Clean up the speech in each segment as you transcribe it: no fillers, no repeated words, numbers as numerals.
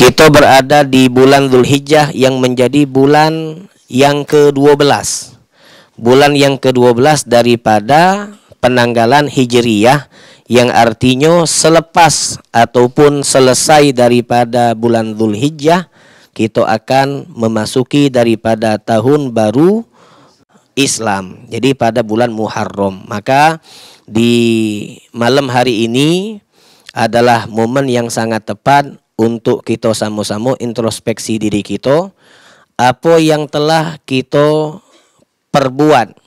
Kita berada di bulan Dzulhijjah yang menjadi bulan yang ke-12. Bulan yang ke-12 daripada penanggalan Hijriyah, yang artinya selepas ataupun selesai daripada bulan Dzulhijjah, kita akan memasuki daripada tahun baru Islam. Jadi pada bulan Muharram. Maka di malam hari ini adalah momen yang sangat tepat untuk kita sama-sama introspeksi diri kita. Apa yang telah kita perbuat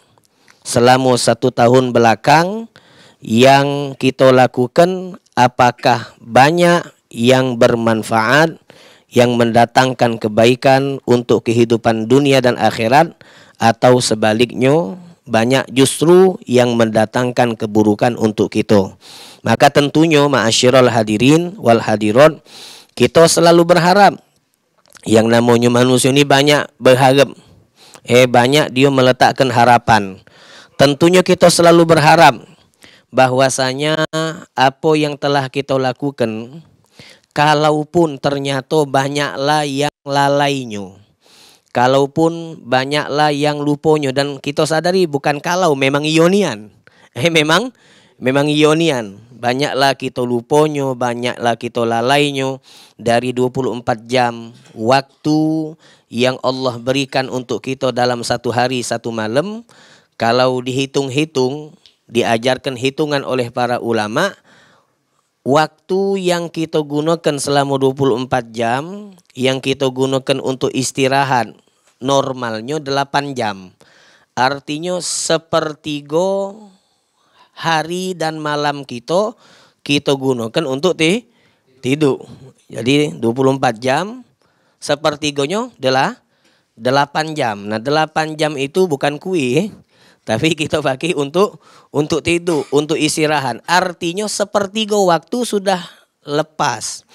selama 1 tahun belakang, yang kita lakukan, apakah banyak yang bermanfaat, yang mendatangkan kebaikan untuk kehidupan dunia dan akhirat, atau sebaliknya banyak justru yang mendatangkan keburukan untuk kita. Maka tentunya ma'asyiral hadirin wal hadirat, kita selalu berharap. Yang namanya manusia ini banyak berharap. Banyak dia meletakkan harapan. Tentunya kita selalu berharap bahwasanya apa yang telah kita lakukan, kalaupun ternyata banyaklah yang lalainya, kalaupun banyaklah yang lupanya, dan kita sadari bukan kalau, memang ionian. Memang ionian. Banyaklah kita lupanya, banyaklah kita lalainya. Dari 24 jam waktu yang Allah berikan untuk kita dalam 1 hari 1 malam, kalau dihitung-hitung, diajarkan hitungan oleh para ulama, waktu yang kita gunakan selama 24 jam, yang kita gunakan untuk istirahat, normalnya 8 jam. Artinya sepertiga hari dan malam kita gunakan untuk tidur. Jadi 24 jam, sepertiganya adalah 8 jam. Nah 8 jam itu bukan kuih, tapi kita pakai untuk tidur, untuk istirahat. Artinya sepertiga waktu sudah lepas.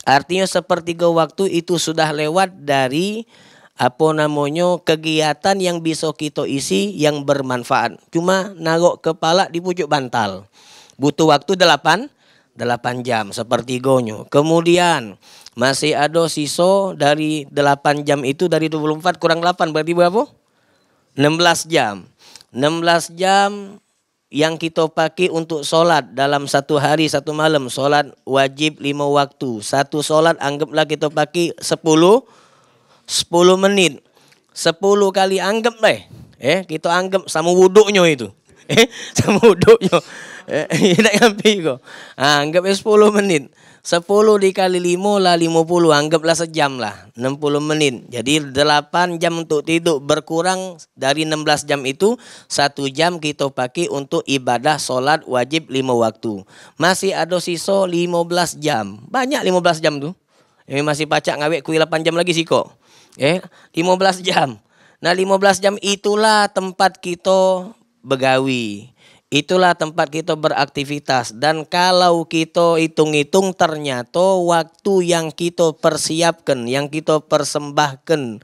Artinya sepertiga waktu itu sudah lewat dari kegiatan yang bisa kita isi yang bermanfaat. Cuma naruh kepala di pucuk bantal. Butuh waktu 8 jam sepertiganya. Kemudian masih ada sisa dari 8 jam itu, dari 24 kurang 8 berarti berapa? 16 jam. 16 jam yang kita pakai untuk sholat dalam 1 hari 1 malam. Sholat wajib 5 waktu. Satu sholat anggaplah kita pakai 10 menit. 10 kali anggap deh. Kita anggap sama wuduknya itu. Sama wuduknya. Tidak ngambil kok. Anggap 10 menit. 10 dikali 5 lah 50. Anggaplah sejam lah. 60 menit. Jadi 8 jam untuk tidur. Berkurang dari 16 jam itu, 1 jam kita pakai untuk ibadah sholat wajib 5 waktu. Masih ada sisa 15 jam. Banyak 15 jam tuh. Ini masih pacak ngawek kui 8 jam lagi sih kok. 15 jam. Nah 15 jam itulah tempat kita begawi. Itulah tempat kita beraktivitas. Dan kalau kita hitung-hitung, ternyata waktu yang kita persiapkan, yang kita persembahkan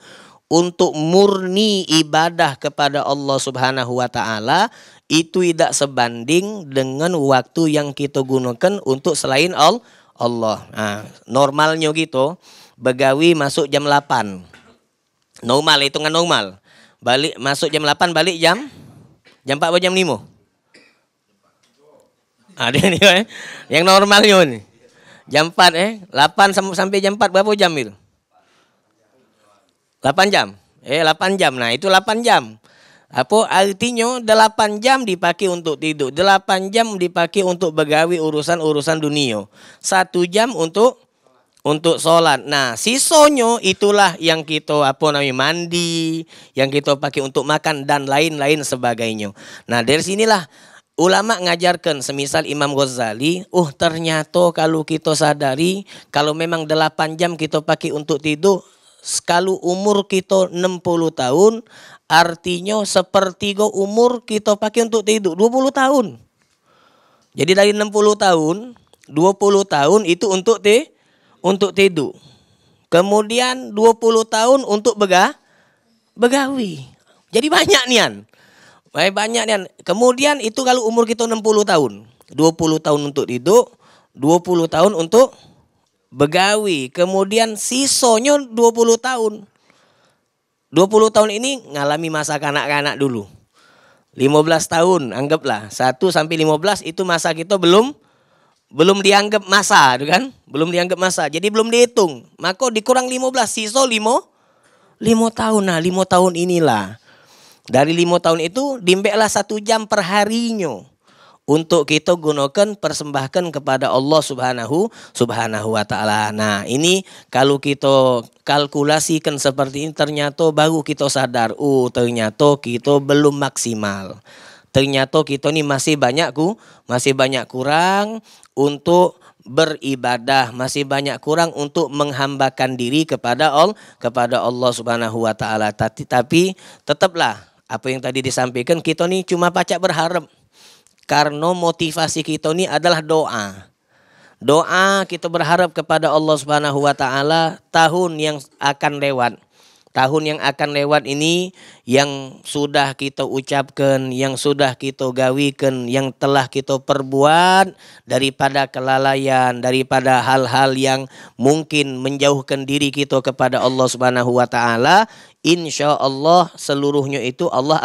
untuk murni ibadah kepada Allah Subhanahu wa ta'ala, itu tidak sebanding dengan waktu yang kita gunakan untuk selain Allah. Nah, normalnya gitu, begawi masuk jam 8. Normal, hitungan normal. Balik masuk jam 8, balik jam 4 atau jam 5? Ada nih yang normalnya nih. Jam 4 8 sampai jam 4 berapa jam itu? 8 jam. 8 jam. Nah, itu 8 jam. Apa artinya 8 jam dipakai untuk tidur, 8 jam dipakai untuk begawi urusan dunia. 1 jam untuk sholat. Nah, sisanya itulah yang kita mandi, yang kita pakai untuk makan dan lain-lain sebagainya. Nah, dari sinilah ulama ngajarkan, semisal Imam Ghazali, ternyata kalau kita sadari, kalau memang 8 jam kita pakai untuk tidur, kalau umur kita 60 tahun, artinya sepertiga umur kita pakai untuk tidur, 20 tahun. Jadi dari 60 tahun, 20 tahun itu untuk tidur. Kemudian 20 tahun untuk begawi. Jadi banyak nian. Kemudian itu kalau umur kita 60 tahun. 20 tahun untuk tidur, 20 tahun untuk begawi, kemudian sisanya 20 tahun. 20 tahun ini ngalami masa kanak-kanak dulu. 15 tahun anggaplah 1 sampai 15 itu masa kita belum dianggap masa, itu kan? Belum dianggap masa. Jadi belum dihitung. Maka dikurang 15 sisa 5 tahun. Nah, 5 tahun inilah. Dari 5 tahun itu dimbeklah 1 jam per harinya untuk kita gunakan persembahkan kepada Allah Subhanahu wa taala. Nah, ini kalau kita kalkulasikan seperti ini ternyata baru kita sadar, oh ternyata kita belum maksimal. Ternyata kita ini masih banyak kurang untuk beribadah, masih banyak kurang untuk menghambakan diri kepada Allah Subhanahu wa taala. Tapi tetaplah apa yang tadi disampaikan, kita nih cuma pacak berharap. Karena motivasi kita ini adalah doa. Doa kita berharap kepada Allah Subhanahu wa taala tahun yang akan lewat. Tahun yang akan lewat ini yang sudah kita ucapkan, yang sudah kita gawikan, yang telah kita perbuat daripada kelalaian, daripada hal-hal yang mungkin menjauhkan diri kita kepada Allah Subhanahu wa taala, insyaallah seluruhnya itu Allah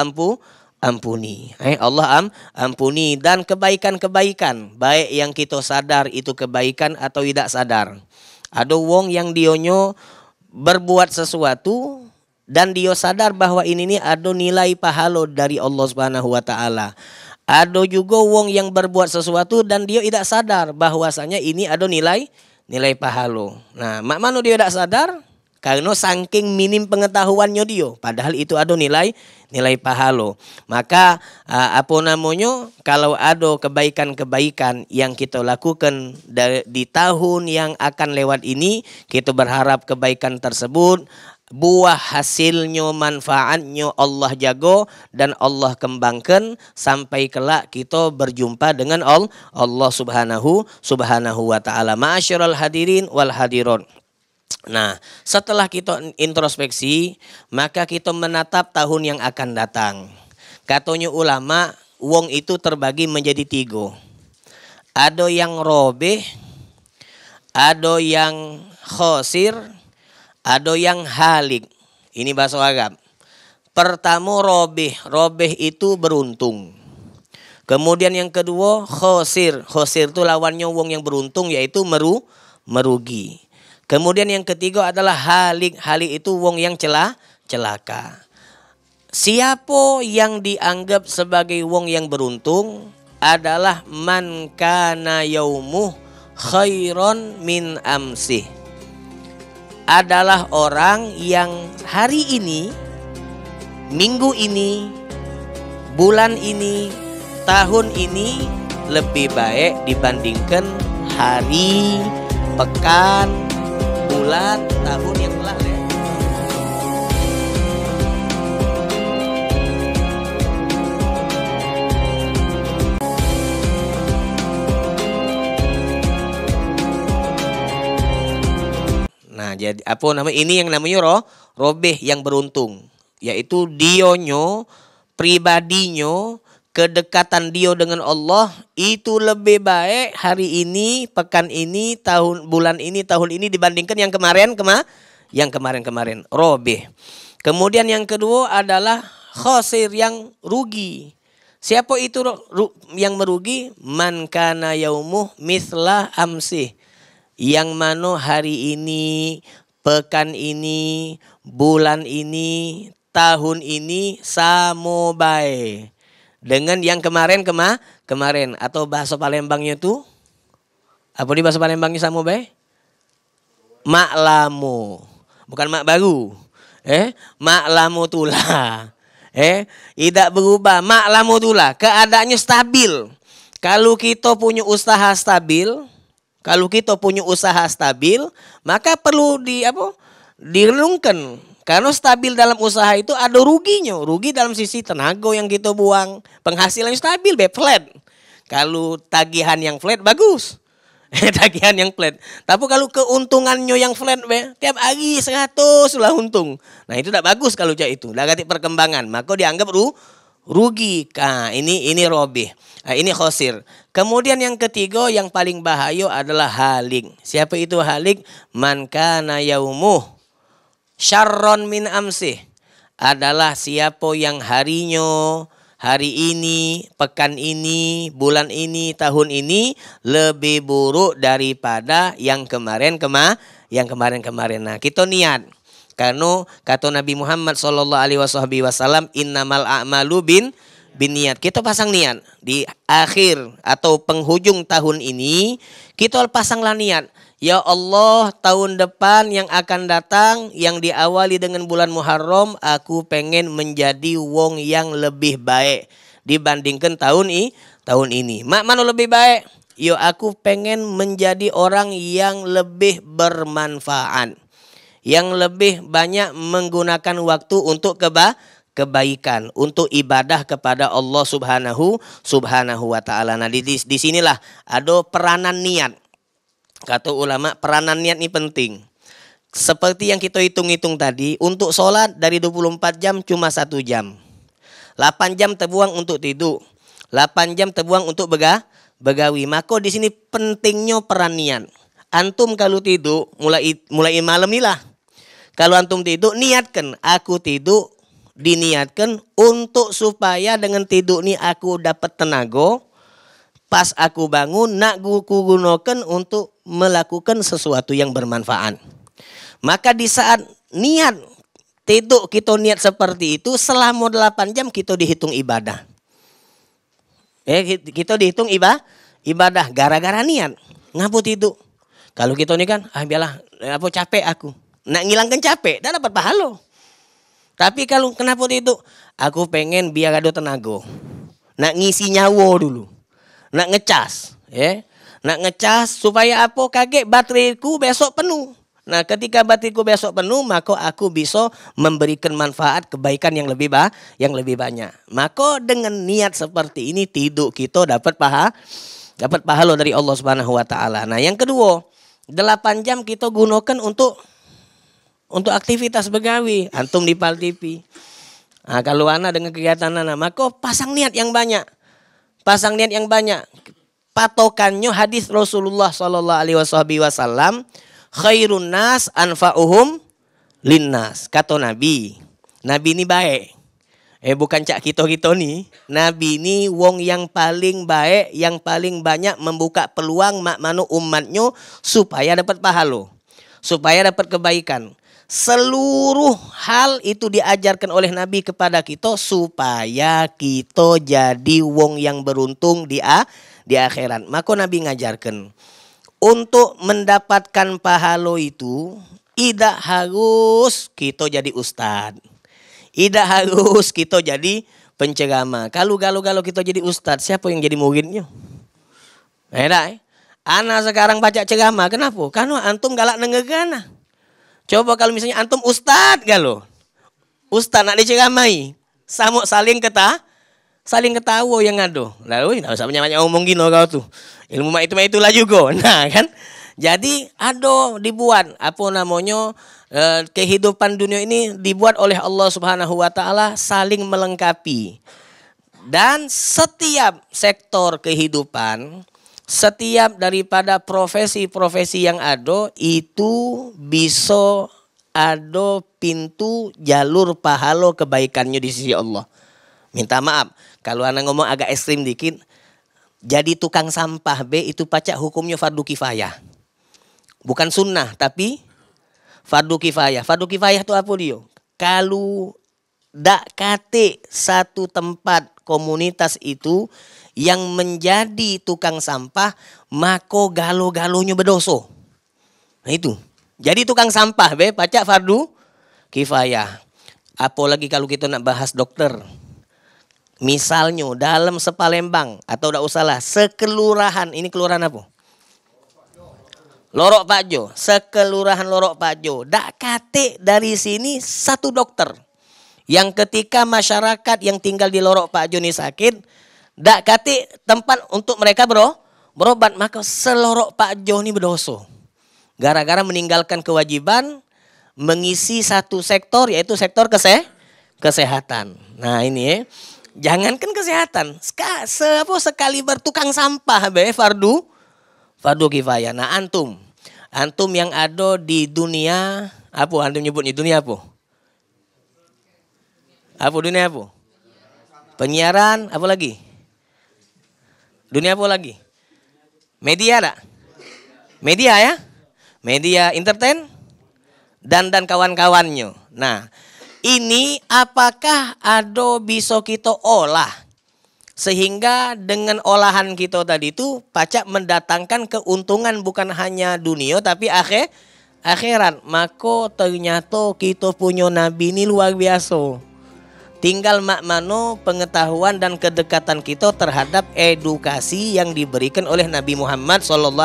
ampuni. Allah ampuni. Dan kebaikan-kebaikan baik yang kita sadar itu kebaikan atau tidak sadar. Ada wong yang dionyo berbuat sesuatu dan dia sadar bahwa ini ada nilai pahala dari Allah Subhanahu wa taala. Ada juga wong yang berbuat sesuatu dan dia tidak sadar bahwasanya ini ada nilai pahala. Nah, mak mano dia tidak sadar? Karena saking minim pengetahuannya dia, padahal itu ada nilai pahala. Maka kalau ada kebaikan-kebaikan yang kita lakukan di tahun yang akan lewat ini, kita berharap kebaikan tersebut buah hasilnya, manfaatnya Allah jaga dan Allah kembangkan sampai kelak kita berjumpa dengan Allah Subhanahu wa taala. Ma'asyiral hadirin wal hadirat. Nah, setelah kita introspeksi, maka kita menatap tahun yang akan datang. Katanya ulama, wong itu terbagi menjadi 3. Ada yang robeh, ada yang khosir, ada yang halik. Ini bahasa Arab. Pertama robeh. Robeh itu beruntung. Kemudian yang kedua khosir. Khosir itu lawannya wong yang beruntung, yaitu merugi. Kemudian yang ketiga adalah halik. Halik itu wong yang celaka. Siapa yang dianggap sebagai wong yang beruntung adalah man kana yaumuh khairon min amsih. Adalah orang yang hari ini, minggu ini, bulan ini, tahun ini lebih baik dibandingkan hari, pekan, bulan, tahun yang lalu. Nah, jadi apa namanya? Ini yang namanya robeh yang beruntung, yaitu dionyo, pribadinya, kedekatan dia dengan Allah itu lebih baik hari ini, pekan ini, bulan ini, tahun ini dibandingkan yang kemarin. Robeh. Kemudian yang kedua adalah khosir, yang rugi. Siapa itu yang merugi? Man kana yaumuh mithla amsih. Yang mana hari ini, pekan ini, bulan ini, tahun ini sama baik dengan yang kemarin. Atau bahasa Palembangnya itu apa, di bahasa Palembangnya sama baik? Mak lamu. Bukan mak baru. Mak lamu tulah. Tidak berubah. Mak lamu tulah. Keadaannya stabil. Kalau kita punya usaha stabil, maka perlu direnungkan. Karena stabil dalam usaha itu ada ruginya. Rugi dalam sisi tenaga yang kita buang. Penghasilan stabil, flat. Kalau tagihan yang flat, bagus. Tagihan yang flat. Tapi kalau keuntungannya yang flat, tiap hari 100 lah untung. Nah, itu tidak bagus kalau itu. Tidak ganti perkembangan. Maka dianggap rugi. Nah, ini robih. Nah, ini khosir. Kemudian yang ketiga yang paling bahaya adalah halik. Siapa itu halik? Man kana yaumuh syarron min amsih. Adalah siapa yang harinya, hari ini, pekan ini, bulan ini, tahun ini lebih buruk daripada yang kemarin. Nah, kita niat. Karena kata Nabi Muhammad sallallahu alaihi wasallam, innamal a'malu niat. Kita pasang niat di akhir atau penghujung tahun ini, kita pasanglah niat. Ya Allah, tahun depan yang akan datang yang diawali dengan bulan Muharram, aku pengen menjadi wong yang lebih baik dibandingkan tahun ini. Mana lebih baik? Yo, aku pengen menjadi orang yang lebih bermanfaat, yang lebih banyak menggunakan waktu untuk kebaikan, untuk ibadah kepada Allah Subhanahu wa taala. Nah, di sinilah ada peranan niat. Kata ulama, peranan niat ini penting. Seperti yang kita hitung-hitung tadi, untuk sholat dari 24 jam cuma 1 jam. 8 jam terbuang untuk tidur. 8 jam terbuang untuk begawi. Maka di sini pentingnya peran niat. Antum kalau tidur, mulai malam ni lah. Kalau antum tidur, niatkan. Aku tidur, diniatkan untuk supaya dengan tidur ni aku dapat tenaga. Pas aku bangun, nak ku gunakan untuk melakukan sesuatu yang bermanfaat. Maka di saat niat tidur kita niat seperti itu, selama 8 jam kita dihitung ibadah. Kita dihitung ibadah gara-gara niat. Ngapu tidur. Kalau kita ni kan, biarlah capek aku. Nak ngilangkan capek, dah dapat pahala. Tapi kalau kenapa tidur? Aku pengen biar ada tenaga. Nak ngisi nyawa dulu. Nak ngecas, nak ngecas supaya apa? Kaget bateraiku besok penuh. Nah, ketika bateraiku besok penuh, maka aku bisa memberikan manfaat kebaikan yang lebih banyak. Maka dengan niat seperti ini tidur kita dapat pahala dari Allah Subhanahu wa taala. Nah, yang kedua, 8 jam kita gunakan untuk aktivitas begawi. Antum di Pal TV. Nah, kalau anak dengan kegiatan anak, maka pasang niat yang banyak. Patokannya hadis Rasulullah sallallahu alaihi wasallam, khairun nas anfa'uhum linnas. Kata Nabi ini baik. Bukan cak kita nih. Nabi ini wong yang paling baik, yang paling banyak membuka peluang makmanu umatnya supaya dapat pahala, supaya dapat kebaikan. Seluruh hal itu diajarkan oleh Nabi kepada kita supaya kita jadi wong yang beruntung di akhirat. Maka Nabi ngajarkan untuk mendapatkan pahala itu tidak harus kita jadi ustad, tidak harus kita jadi penceramah. Kalau kita jadi ustad, siapa yang jadi muridnya? Anak sekarang baca ceramah, kenapa? Karena antum galak nengerana. Coba kalau misalnya antum ustad galau. Ustad nak diceramai. Saling ketawa yang ada. Lalu enggak usah banyak ngomong gini kau tuh. Ilmu itulah juga. Nah, kan? Jadi ada dibuat kehidupan dunia ini dibuat oleh Allah Subhanahu wa taala saling melengkapi. Dan setiap sektor kehidupan, setiap daripada profesi-profesi yang ada itu bisa ada pintu jalur pahala kebaikannya di sisi Allah. Minta maaf kalau anak ngomong agak ekstrim dikit. Jadi tukang sampah itu pacak hukumnya fardu kifayah. Bukan sunnah tapi fardu kifayah. Fardu kifayah itu apa dia? Kalau dak kate satu tempat komunitas itu yang menjadi tukang sampah, maka galo-galonya berdosa. Nah itu. Jadi tukang sampah pacak fardu kifayah. Apalagi kalau kita nak bahas dokter. Misalnya dalam sepalembang atau tidak usahlah sekelurahan, ini kelurahan apa? Lorok Pajo. Sekelurahan Lorok Pajo. Dak kate dari sini satu dokter. Yang ketika masyarakat yang tinggal di Lorok Pajo ini sakit, dak kate tempat untuk mereka berobat, maka selorok Pajo ini berdosa. Gara-gara meninggalkan kewajiban mengisi satu sektor, yaitu sektor kesehatan. Nah ini Jangankan kesehatan, sekali bertukang sampah be fardu kifayah. Nah antum yang ada di dunia apa? Antum nyebutnya dunia apa? Apa dunia apa? Penyiaran, apa lagi? Dunia apa lagi? Media tak? Media ya? Media entertain dan kawan-kawannya. Nah, ini apakah ada bisa kita olah sehingga dengan olahan kita tadi itu pacak mendatangkan keuntungan bukan hanya dunia tapi akhirat. Maka ternyata kita punya nabi ini luar biasa. Tinggal makmano pengetahuan dan kedekatan kita terhadap edukasi yang diberikan oleh Nabi Muhammad SAW.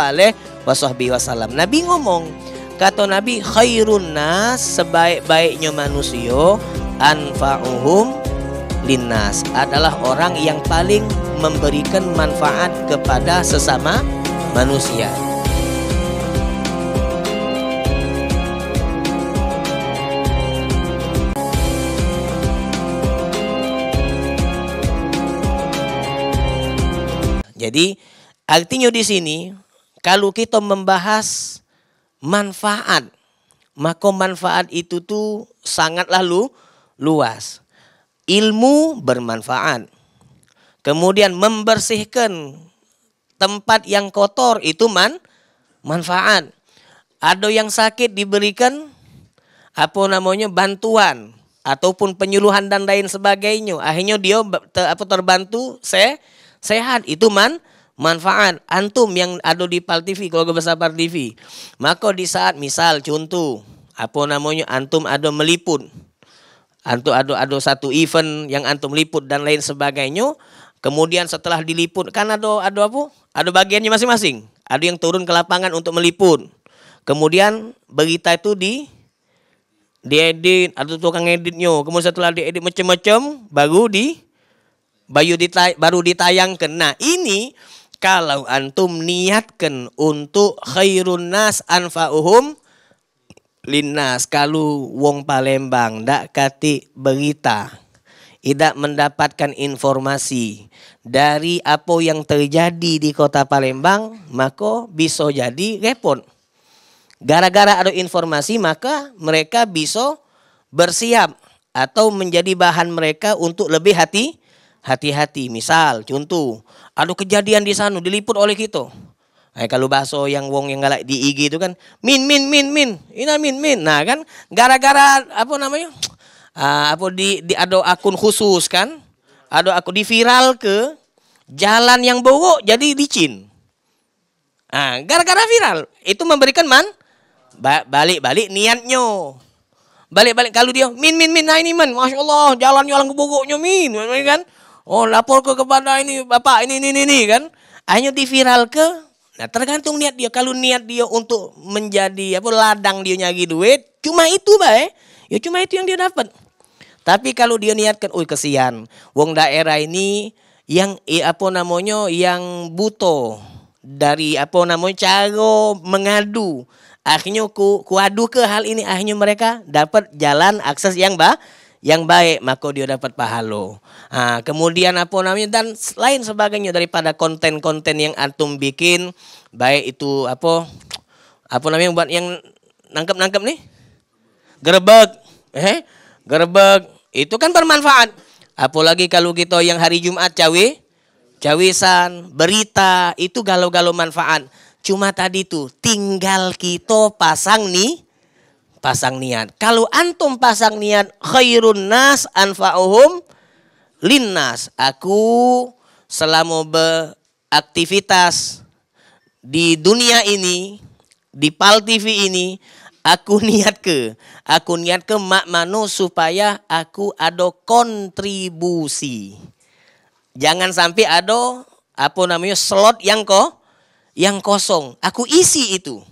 Nabi ngomong, kata Nabi, khairun nas, sebaik-baiknya manusia, anfa'uhum linnas, adalah orang yang paling memberikan manfaat kepada sesama manusia. Jadi artinya di sini kalau kita membahas manfaat, maka manfaat itu tuh sangatlah luas. Ilmu bermanfaat. Kemudian membersihkan tempat yang kotor itu manfaat. Ada yang sakit diberikan bantuan ataupun penyuluhan dan lain sebagainya. Akhirnya dia terbantu sehat, itu manfaat. Antum yang ada di Pal TV, keluarga besar Pal TV, maka di saat misal contoh antum ada meliput, antum ada satu event yang antum liput dan lain sebagainya, kemudian setelah diliput kan ada bagiannya masing-masing, ada yang turun ke lapangan untuk meliput, kemudian berita itu diedit, ada tukang editnya, kemudian setelah diedit macam-macam baru ditayangkan. Nah ini kalau antum niatkan untuk khairun nas anfa'uhum linnas, kalau wong Palembang ndak kati berita, tidak mendapatkan informasi dari apa yang terjadi di kota Palembang, maka bisa jadi repot. Gara-gara ada informasi maka mereka bisa bersiap atau menjadi bahan mereka untuk lebih hati-hati. Misal contoh ada kejadian di sana diliput oleh kita. Kalau bahasa yang wong yang galak di IG itu kan min. Nah kan gara-gara ada akun khusus kan, ada akun di viral ke jalan yang bowo jadi licin. Nah, gara-gara viral itu memberikan balik niatnya. Balik kalau dia min nah ini masya Allah jalan kebogoknya min kan. Oh lapor kepada ini bapak ini kan. Hanya diviral ke. Nah tergantung niat dia. Kalau niat dia untuk menjadi ladang dia nyagi duit, cuma itu ya cuma itu yang dia dapat. Tapi kalau dia niatkan, kesian, wong daerah ini yang yang butuh dari cara mengadu. Akhirnya ku adu ke hal ini, akhirnya mereka dapat jalan akses yang baik, maka dia dapat pahala. Nah, kemudian dan lain sebagainya daripada konten-konten yang antum bikin, baik itu buat yang nangkep nih, gerebek itu kan bermanfaat. Apalagi kalau kita yang hari Jumat cawisan, berita itu galau-galau manfaat. Cuma tadi tuh tinggal kita pasang niat. Kalau antum pasang niat khairun nas anfa'uhum linnas, aku selama beraktivitas di dunia ini, di Pal TV ini, aku niat ke mak mano supaya aku ada kontribusi. Jangan sampai ada slot yang kosong. Aku isi itu.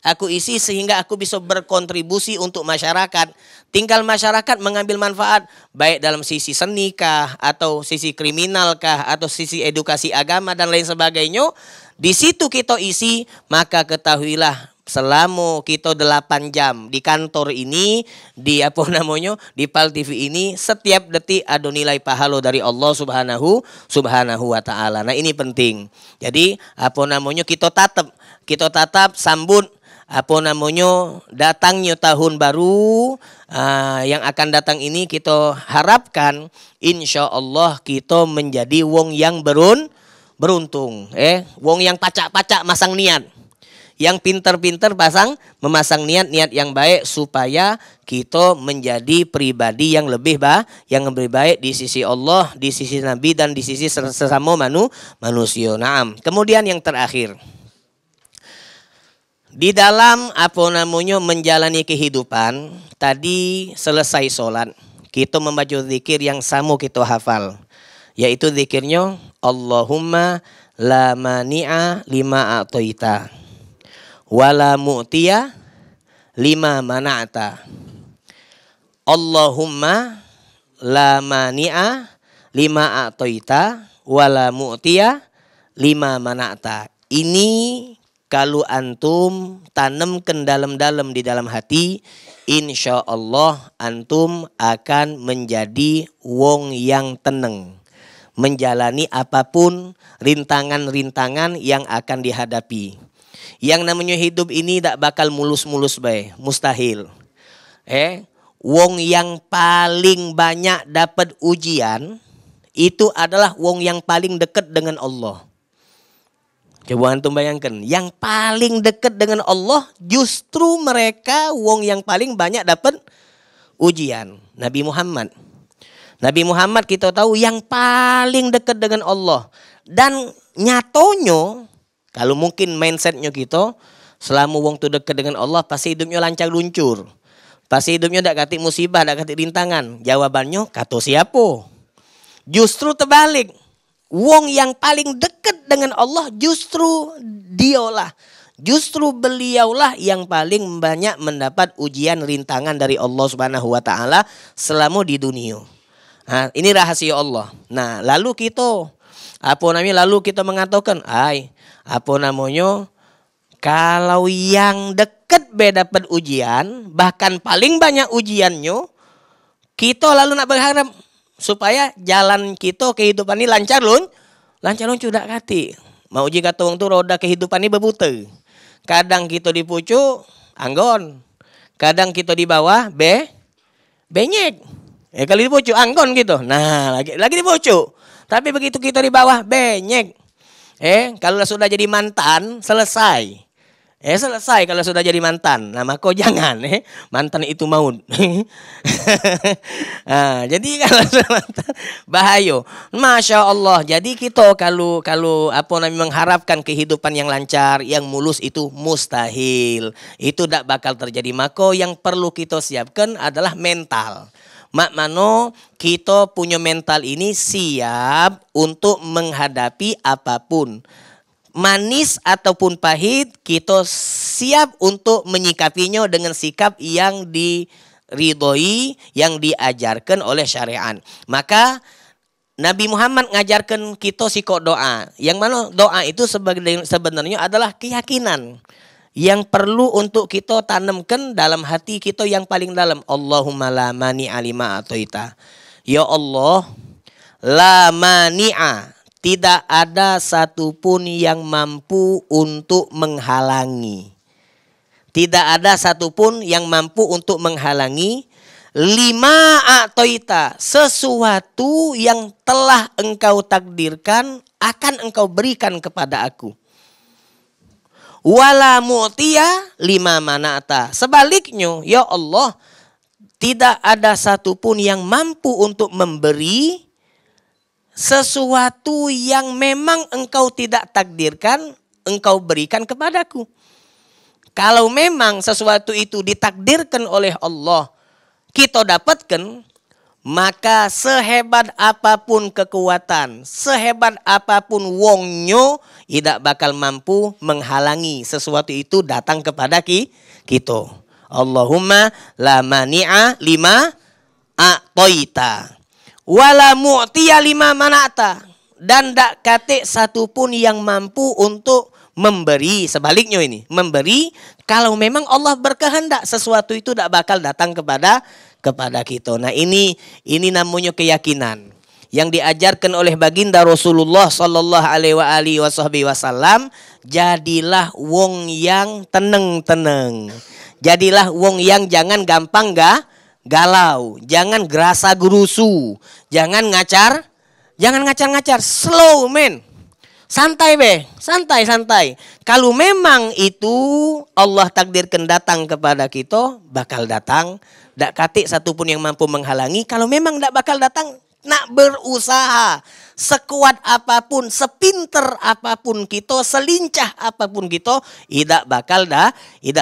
Aku isi sehingga aku bisa berkontribusi untuk masyarakat. Tinggal masyarakat mengambil manfaat. Baik dalam sisi seni kah, atau sisi kriminal kah, atau sisi edukasi agama dan lain sebagainya. Di situ kita isi, maka ketahuilah selama kita 8 jam di kantor ini, di di PAL TV ini, setiap detik ada nilai pahala dari Allah Subhanahu wa taala. Nah, ini penting. Jadi kita tatap sambut datangnya tahun baru yang akan datang ini. Kita harapkan insya Allah kita menjadi wong yang beruntung, wong yang pacak-pacak masang niat, yang pinter-pinter memasang niat yang baik supaya kita menjadi pribadi yang lebih baik di sisi Allah, di sisi Nabi, dan di sisi sesama manusia. Naam. Kemudian yang terakhir, di dalam menjalani kehidupan tadi, selesai sholat kita membaca zikir yang sama kita hafal, yaitu zikirnya Allahumma la mani'a lima a'taita wala mu'tiya lima mana'ta. Allahumma la mani'a lima a'taita wala mu'tiya lima mana'ta. Ini kalau antum tanamkan dalam-dalam di dalam hati, insya Allah antum akan menjadi wong yang tenang menjalani apapun rintangan-rintangan yang akan dihadapi. Yang namanya hidup ini tak bakal mulus-mulus bae, mustahil. Wong yang paling banyak dapat ujian itu adalah wong yang paling dekat dengan Allah. Coba antum bayangkan, yang paling dekat dengan Allah justru mereka wong yang paling banyak dapat ujian. Nabi Muhammad kita tahu yang paling dekat dengan Allah. Dan nyatonya, kalau mungkin mindsetnya kita, selama wong tu dekat dengan Allah pasti hidupnya lancar luncur. Pasti hidupnya tak katik musibah, tak katik rintangan. Jawabannya kata siapa? Justru terbalik. Wong yang paling dekat dengan Allah justru beliaulah yang paling banyak mendapat ujian rintangan dari Allah Subhanahu wa taala selama di dunia. Nah, ini rahasia Allah. Nah, lalu kita mengatakan, kalau yang dekat dapat ujian, bahkan paling banyak ujiannya, kita lalu nak berharap supaya jalan kita kehidupan ini lancar luncur dak kati. Mau uji kata orang tu roda kehidupan ini berputar. Kadang kita di pucuk anggon, kadang kita di bawah benyek. Kalau di pucuk anggon gitu. Nah, lagi di pucuk. Tapi begitu kita di bawah benyek. Kalau sudah jadi mantan selesai. Selesai kalau sudah jadi mantan. Nah, maka jangan mantan itu maut. Nah, jadi kalau sudah mantan bahaya. Masya Allah. Jadi kita kalau mengharapkan kehidupan yang lancar, yang mulus itu mustahil. Itu tidak bakal terjadi. Maka yang perlu kita siapkan adalah mental. Makmano kita punya mental ini siap untuk menghadapi apapun. Manis ataupun pahit, kita siap untuk menyikapinya dengan sikap yang diridhoi, yang diajarkan oleh syariat. Maka Nabi Muhammad ngajarkan kita sikap doa. Yang mana doa itu sebenarnya adalah keyakinan yang perlu untuk kita tanamkan dalam hati kita yang paling dalam. Allahumma la mani'a lima a'taita. Ya Allah, la mani'a, tidak ada satupun yang mampu untuk menghalangi. Tidak ada satupun yang mampu untuk menghalangi. Lima a'taita, sesuatu yang telah engkau takdirkan akan engkau berikan kepada aku. Wala mu'tiya lima mana'ta. Sebaliknya, ya Allah, tidak ada satupun yang mampu untuk memberi sesuatu yang memang engkau tidak takdirkan, engkau berikan kepadaku. Kalau memang sesuatu itu ditakdirkan oleh Allah, kita dapatkan, maka sehebat apapun kekuatan, sehebat apapun wongnya, tidak bakal mampu menghalangi sesuatu itu datang kepada kita. Allahumma la mani'a lima a'taita. Wala mu'tiya lima mana'ta. Dan dak katik satupun yang mampu untuk memberi, sebaliknya ini memberi. Kalau memang Allah berkehendak sesuatu itu tidak bakal datang kepada kita. Nah ini namanya keyakinan yang diajarkan oleh baginda Rasulullah sallallahu alaihi wasallam. Jadilah wong yang tenang. Jadilah wong yang jangan gampang galau, jangan gerasa gerusu, jangan ngacar, slow men. Santai be, santai. Kalau memang itu Allah takdirkan datang kepada kita, bakal datang. Tak katik satupun yang mampu menghalangi. Kalau memang tak bakal datang, nak berusaha sekuat apapun, sepinter apapun kita, selincah apapun kita, tidak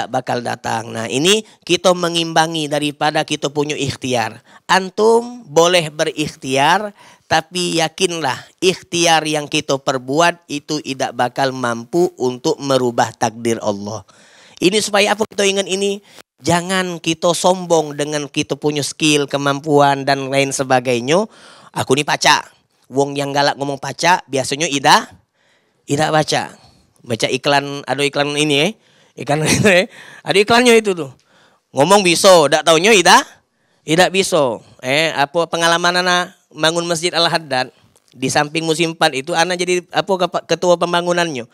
bakal datang. Nah ini kita mengimbangi daripada kita punya ikhtiar. Antum boleh berikhtiar, tapi yakinlah ikhtiar yang kita perbuat itu tidak bakal mampu untuk merubah takdir Allah. Ini supaya apa kita ingat ini? Jangan kita sombong dengan kita punya skill, kemampuan dan lain sebagainya. Aku ni pacak. Wong yang galak ngomong pacak biasanya tidak baca. Baca iklan, ada iklan ini iklan itu ada iklannya itu tuh. Ngomong bisa, tak taunya tidak bisa. Apa pengalaman anak bangun Masjid Al-Haddad di samping musim 4 itu anak jadi ketua pembangunannya.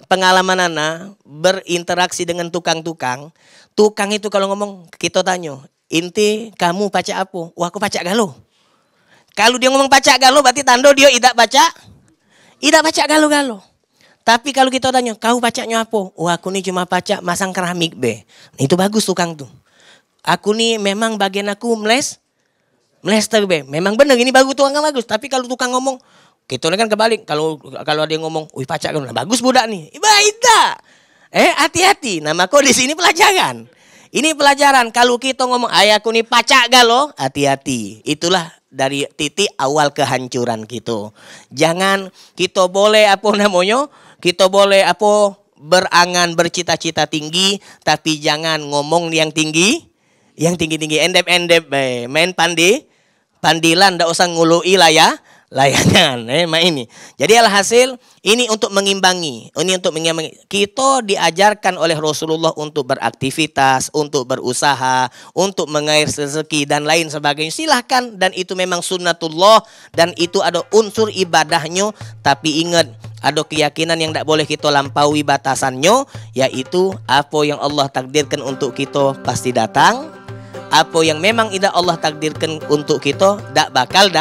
Pengalaman anak berinteraksi dengan tukang-tukang. Tukang itu kalau ngomong kita tanya, inti kamu pacak apa? Wah aku pacak galo. Kalau dia ngomong pacak galo berarti tanda dia tidak pacak galo-galo. Tapi kalau kita tanya, kau pacaknya apa? Wah aku ni cuma pacak masang keramik be. Nah, itu bagus tukang tuh. Aku ni memang bagian aku melester be. Memang benar ini tukang bagus. Tapi kalau tukang ngomong, kita kan kebalik. Kalau ada yang ngomong, wih pacak galo, nah, bagus budak nih. Tidak. Hati-hati. Nah maka di sini pelajaran. Ini pelajaran. Kalau kita ngomong, aku nih pacak galo, hati-hati. Itulah dari titik awal kehancuran kita. Jangan kita boleh kita boleh berangan bercita-cita tinggi, tapi jangan ngomong yang tinggi, endep-endep, main pandilan, ndak usah ngului lah ya. Layangan, ini. Jadi alhasil ini untuk mengimbangi. Kita diajarkan oleh Rasulullah untuk beraktivitas, untuk berusaha, untuk mengais rezeki dan lain sebagainya. Silahkan, dan itu memang sunnatullah dan itu ada unsur ibadahnya. Tapi ingat, ada keyakinan yang tidak boleh kita lampaui batasannya, yaitu apa yang Allah takdirkan untuk kita pasti datang. Apa yang memang tidak Allah takdirkan untuk kita tidak bakal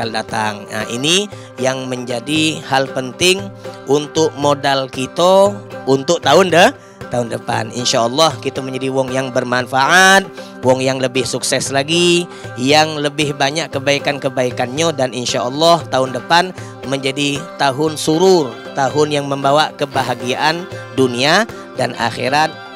datang. Nah, ini yang menjadi hal penting untuk modal kita untuk tahun depan. Insya Allah kita menjadi wong yang bermanfaat, wong yang lebih sukses lagi, yang lebih banyak kebaikan-kebaikannya, dan insya Allah tahun depan menjadi tahun surur, tahun yang membawa kebahagiaan dunia dan akhirat.